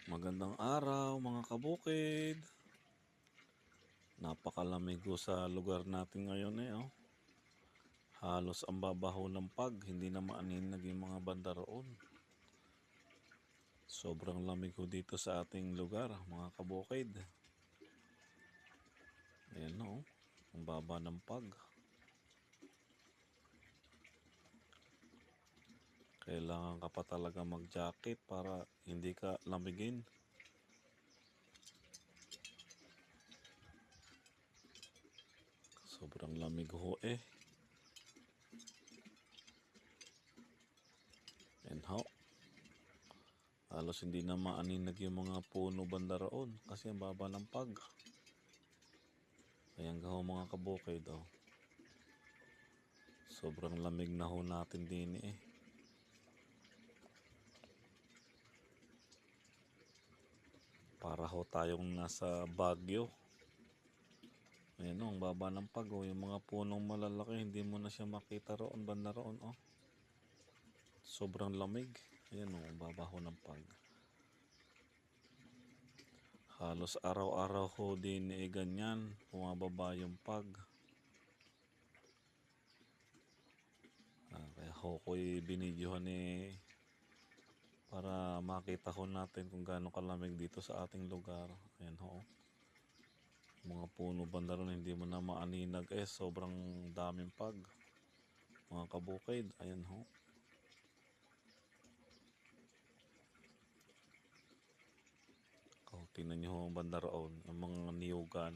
Magandang araw mga kabukid. Napakalamig ho sa lugar natin ngayon oh. Halos ang babaho ng pag, hindi na maaninag yung mga banda roon. Sobrang lamig ho dito sa ating lugar mga kabukid. Ayan oh, ang baba ng pag. Kailangan ka pa talaga mag-jacket para hindi ka lamigin. Sobrang lamig ho eh. Ayan ho. Halos hindi na maaninag yung mga puno banda roon kasi ang baba ng pag. Ayan ho mga kabukid oh. Sobrang lamig na ho natin din eh. Para ho tayong nasa Baguio. Ayan o, ang baba ng pag oh. Yung mga punong malalaki, hindi mo na siya makita roon, banda roon oh. Sobrang lamig. Ayan o, ang baba ho ng pag. Halos araw-araw ho din eh ganyan, bumababa yung pag. Kaya ho ko'y binidyohan eh para makita ho natin kung gaano kalamig dito sa ating lugar. Ayan ho. Mga puno banda ron, hindi mo na maaninag eh. Sobrang daming pag. Mga kabukid. Ayan ho. Tingnan nyo ho ang banda roon. Ang mga niyugan.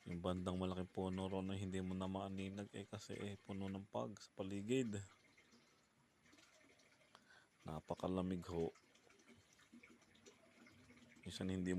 Yung bandang malaking puno ron na hindi mo na maaninag eh kasi puno ng pag sa paligid. Napakalamig ho. Minsan hindi